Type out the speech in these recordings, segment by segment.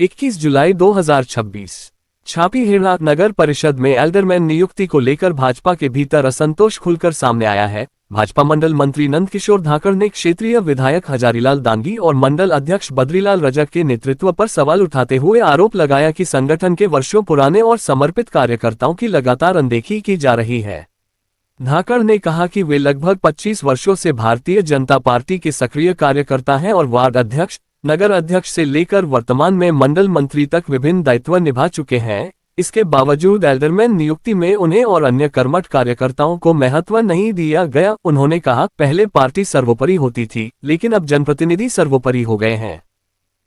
21 जुलाई 2026 छापी हिरनाथ नगर परिषद में एल्डरमैन नियुक्ति को लेकर भाजपा के भीतर असंतोष खुलकर सामने आया है। भाजपा मंडल मंत्री नंदकिशोर धाकड़ ने क्षेत्रीय विधायक हजारीलाल दांगी और मंडल अध्यक्ष बद्रीलाल रजक के नेतृत्व पर सवाल उठाते हुए आरोप लगाया कि संगठन के वर्षों पुराने और समर्पित कार्यकर्ताओं की लगातार अनदेखी की जा रही है। धाकड़ ने कहा कि वे लगभग 25 वर्षों से भारतीय जनता पार्टी के सक्रिय कार्यकर्ता हैं और वार्ड अध्यक्ष, नगर अध्यक्ष से लेकर वर्तमान में मंडल मंत्री तक विभिन्न दायित्व निभा चुके हैं। इसके बावजूद एल्डरमैन नियुक्ति में उन्हें और अन्य कर्मठ कार्यकर्ताओं को महत्व नहीं दिया गया। उन्होंने कहा, पहले पार्टी सर्वोपरि होती थी, लेकिन अब जनप्रतिनिधि सर्वोपरि हो गए हैं।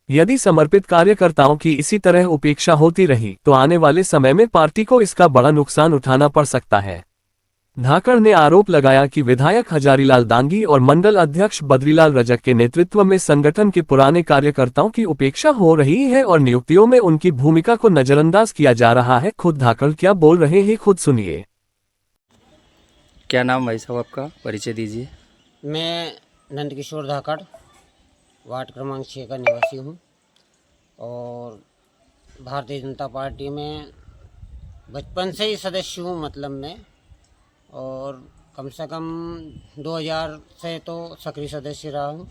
यदि समर्पित कार्यकर्ताओं की इसी तरह उपेक्षा होती रही तो आने वाले समय में पार्टी को इसका बड़ा नुकसान उठाना पड़ सकता है। धाकड़ ने आरोप लगाया कि विधायक हजारीलाल दांगी और मंडल अध्यक्ष बद्रीलाल रजक के नेतृत्व में संगठन के पुराने कार्यकर्ताओं की उपेक्षा हो रही है और नियुक्तियों में उनकी भूमिका को नजरअंदाज किया जा रहा है। खुद धाकड़ क्या बोल रहे हैं, खुद सुनिए। क्या नाम भाई साहब आपका, परिचय दीजिए। मैं नंदकिशोर धाकड़ वार्ड क्रमांक 6 का निवासी हूँ और भारतीय जनता पार्टी में बचपन से ही सदस्य हूँ। मतलब मैं और कम से कम 2000 से तो सक्रिय सदस्य रहा हूँ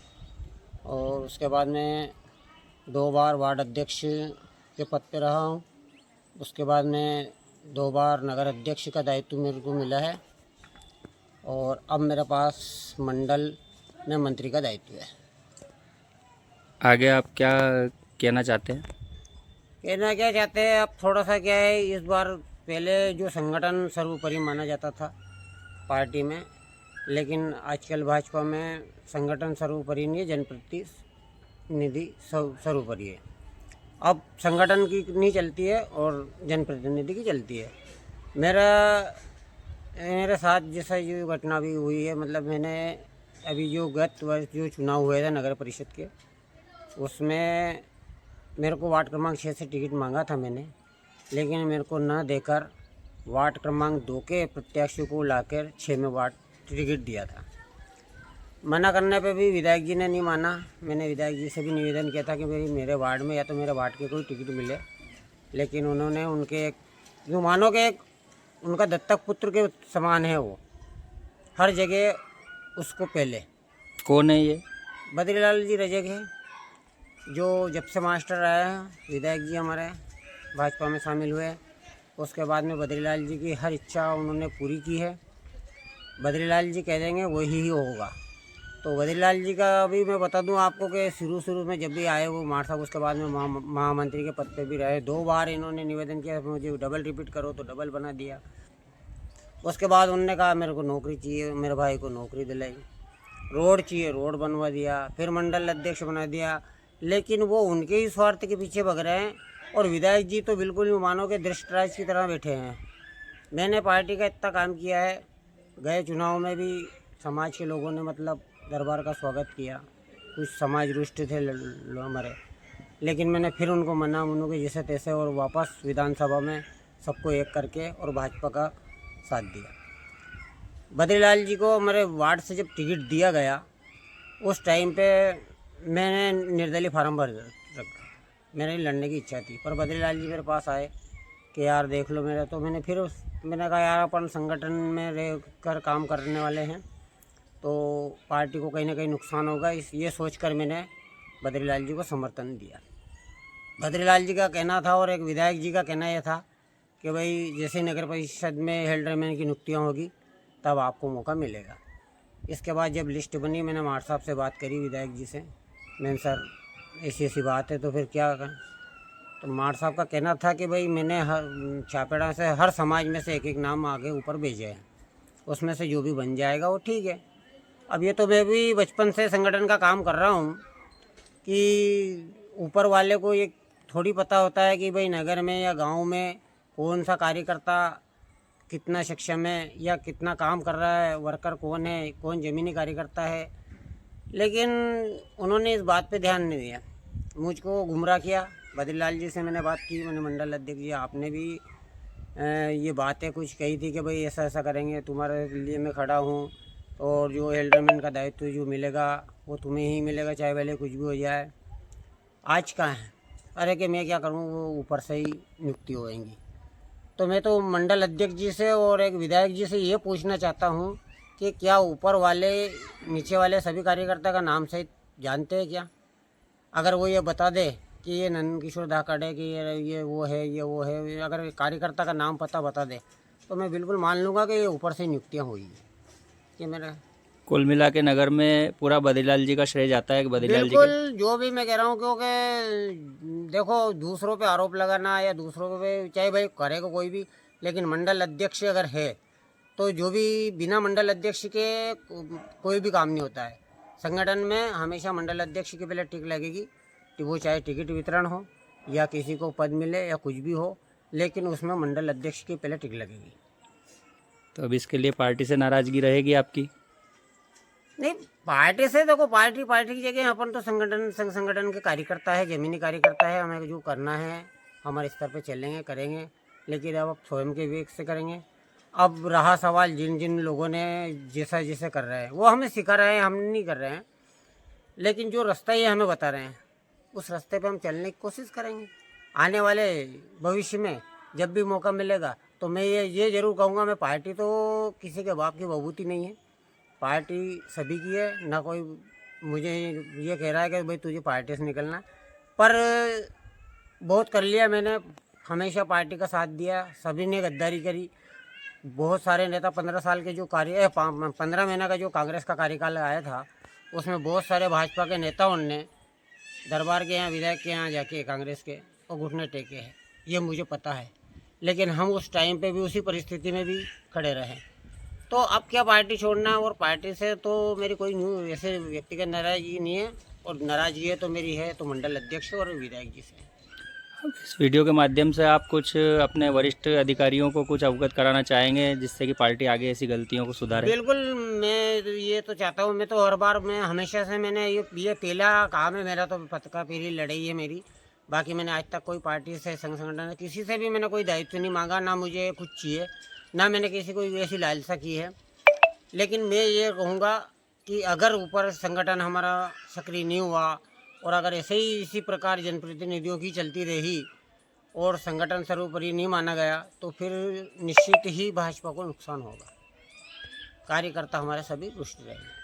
और उसके बाद में 2 बार वार्ड अध्यक्ष के पद पे रहा हूँ। उसके बाद में 2 बार नगर अध्यक्ष का दायित्व मेरे को मिला है और अब मेरे पास मंडल में मंत्री का दायित्व है। आगे आप क्या कहना चाहते हैं? कहना क्या चाहते हैं, अब थोड़ा सा क्या है, इस बार पहले जो संगठन सर्वोपरि माना जाता था पार्टी में, लेकिन आजकल भाजपा में संगठन सर्वोपरि नहीं है, जनप्रतिनिधि सर्वोपरि है। अब संगठन की नहीं चलती है और जनप्रतिनिधि की चलती है। मेरे साथ जैसा जो घटना भी हुई है, मतलब मैंने अभी जो गत वर्ष जो चुनाव हुए थे नगर परिषद के, उसमें मेरे को वार्ड क्रमांक 6 से टिकट मांगा था मैंने, लेकिन मेरे को न देकर वार्ड क्रमांक 2 के प्रत्याशी को लाकर 6 में वार्ड टिकट दिया था। मना करने पे भी विधायक जी ने नहीं माना। मैंने विधायक जी से भी निवेदन किया था कि मेरे वार्ड में या तो मेरे वार्ड के कोई टिकट मिले, लेकिन उन्होंने उनके जो मानो कि उनका दत्तक पुत्र के समान है, वो हर जगह उसको पहले। कौन है ये? बद्रीलाल जी रजक है, जो जब से मास्टर आए हैं विधायक जी हमारे भाजपा में शामिल हुए। उसके बाद में बद्रीलाल जी की हर इच्छा उन्होंने पूरी की है। बद्रीलाल जी कह देंगे वही ही होगा। तो बद्रीलाल जी का अभी मैं बता दूं आपको कि शुरू में जब भी आए वो मार साहब, उसके बाद में महामंत्री के पद पे भी रहे। 2 बार इन्होंने निवेदन किया मुझे डबल रिपीट करो, तो डबल बना दिया। उसके बाद उन्होंने कहा मेरे को नौकरी चाहिए, मेरे भाई को नौकरी दिलाई। रोड चाहिए, रोड बनवा दिया। फिर मंडल अध्यक्ष बना दिया, लेकिन वो उनके ही स्वार्थ के पीछे भग रहे हैं और विधायक जी तो बिल्कुल ही मानो के दृष्टराज की तरह बैठे हैं। मैंने पार्टी का इतना काम किया है, गए चुनाव में भी समाज के लोगों ने मतलब दरबार का स्वागत किया। कुछ समाज रुष्ट थे हमारे, लेकिन मैंने फिर उनको मना के जैसे तैसे और वापस विधानसभा में सबको एक करके और भाजपा का साथ दिया। बद्रीलाल जी को हमारे वार्ड से जब टिकट दिया गया, उस टाइम पे मैंने निर्दलीय फार्म भर रखा। मेरे लड़ने की इच्छा थी, पर बद्रीलाल जी मेरे पास आए कि यार देख लो मेरा। तो मैंने कहा यार अपन संगठन में रह कर काम करने वाले हैं, तो पार्टी को कहीं ना कहीं नुकसान होगा, ये सोचकर मैंने बद्रीलाल जी को समर्थन दिया। बद्रीलाल जी का कहना था और एक विधायक जी का कहना यह था कि भाई जैसे नगर परिषद में एल्डरमैन की नियुक्तियाँ होगी तब आपको मौका मिलेगा। इसके बाद जब लिस्ट बनी, मैंने मार साहब से बात करी विधायक जी से, मैंने सर ऐसी बात है तो फिर क्या करें। तो मार साहब का कहना था कि भाई मैंने छापेड़ा से हर समाज में से एक नाम आगे ऊपर भेजे हैं, उसमें से जो भी बन जाएगा वो ठीक है। अब ये तो मैं भी बचपन से संगठन का काम कर रहा हूँ कि ऊपर वाले को ये थोड़ी पता होता है कि भाई नगर में या गांव में कौन सा कार्यकर्ता कितना सक्षम है या कितना काम कर रहा है, वर्कर कौन है, कौन ज़मीनी कार्यकर्ता है। लेकिन उन्होंने इस बात पे ध्यान नहीं दिया, मुझको गुमराह किया। बद्रीलाल जी से मैंने बात की, मैंने मंडल अध्यक्ष जी आपने भी ये बातें कुछ कही थी कि भाई ऐसा ऐसा करेंगे, तुम्हारे लिए मैं खड़ा हूँ और जो एल्डरमैन का दायित्व जो मिलेगा वो तुम्हें ही मिलेगा, चाहे भले कुछ भी हो जाए। आज कहाँ है, अरे कि मैं क्या करूं, वो ऊपर से ही नियुक्ति होएंगी। तो मैं तो मंडल अध्यक्ष जी से और एक विधायक जी से ये पूछना चाहता हूं कि क्या ऊपर वाले नीचे वाले सभी कार्यकर्ता का नाम सहित जानते हैं क्या? अगर वो ये बता दे कि ये नंद किशोर धाकड़ है, कि ये वो है, ये वो है, अगर कार्यकर्ता का नाम पता बता दे तो मैं बिल्कुल मान लूँगा कि ये ऊपर से नियुक्तियाँ हुई है। कि मेरा कुल मिला के नगर में पूरा बद्रीलाल जी का श्रेय जाता है कि बद्रीलाल जी के? बिल्कुल, जो भी मैं कह रहा हूँ, क्योंकि देखो दूसरों पे आरोप लगाना या दूसरों पे, चाहे भाई करेगा कोई भी, लेकिन मंडल अध्यक्ष अगर है तो जो भी बिना मंडल अध्यक्ष के कोई भी काम नहीं होता है। संगठन में हमेशा मंडल अध्यक्ष की पहले टिक लगेगी, वो चाहे टिकट वितरण हो या किसी को पद मिले या कुछ भी हो, लेकिन उसमें मंडल अध्यक्ष की पहले टिक लगेगी। तो अब इसके लिए पार्टी से नाराजगी रहेगी आपकी? नहीं, पार्टी से देखो, पार्टी की जगह अपन तो संघ संगठन के कार्यकर्ता है, जमीनी कार्यकर्ता है। हमें जो करना है हमारे स्तर पे चलेंगे, करेंगे, लेकिन अब स्वयं के विवेक से करेंगे। अब रहा सवाल जिन जिन लोगों ने जैसा जैसे कर रहे हैं वो हमें सिखा रहे हैं, हम नहीं कर रहे हैं, लेकिन जो रास्ता ये हमें बता रहे हैं उस रास्ते पे हम चलने की कोशिश करेंगे। आने वाले भविष्य में जब भी मौका मिलेगा तो मैं ये ज़रूर कहूँगा, मैं पार्टी तो किसी के बाप की बहूती नहीं है, पार्टी सभी की है। ना कोई मुझे ये कह रहा है कि भाई तुझे पार्टी से निकलना, पर बहुत कर लिया मैंने, हमेशा पार्टी का साथ दिया, सभी ने गद्दारी करी। बहुत सारे नेता 15 साल के जो 15 महीने का जो कांग्रेस का कार्यकाल आया था उसमें बहुत सारे भाजपा के नेताओं ने दरबार के यहाँ, विधायक के यहाँ जाके कांग्रेस के और घुटने टेके हैं, ये मुझे पता है। लेकिन हम उस टाइम पे भी उसी परिस्थिति में भी खड़े रहे। तो अब क्या पार्टी छोड़ना, और पार्टी से तो मेरी कोई ऐसे व्यक्तिगत नाराजगी नहीं है, और नाराजगी है तो मेरी है तो मंडल अध्यक्ष और विधायक जी से। अब इस वीडियो के माध्यम से आप कुछ अपने वरिष्ठ अधिकारियों को कुछ अवगत कराना चाहेंगे जिससे कि पार्टी आगे ऐसी गलतियों को सुधारे? बिल्कुल, मैं ये तो चाहता हूँ, मैं तो हर बार, मैं हमेशा से मैंने ये पहला काम है मेरा, तो पत्रकार पहली लड़ाई है मेरी। बाकी मैंने आज तक कोई पार्टी से, संघ संगठन किसी से भी मैंने कोई दायित्व नहीं मांगा, ना मुझे कुछ चाहिए, ना मैंने किसी को ऐसी लालसा की है। लेकिन मैं ये कहूँगा कि अगर ऊपर संगठन हमारा सक्रिय नहीं हुआ और अगर ऐसे ही इसी प्रकार जनप्रतिनिधियों की चलती रही और संगठन सर्वोपरि नहीं माना गया तो फिर निश्चित ही भाजपा को नुकसान होगा, कार्यकर्ता हमारे सभी रुष्ट रहेंगे।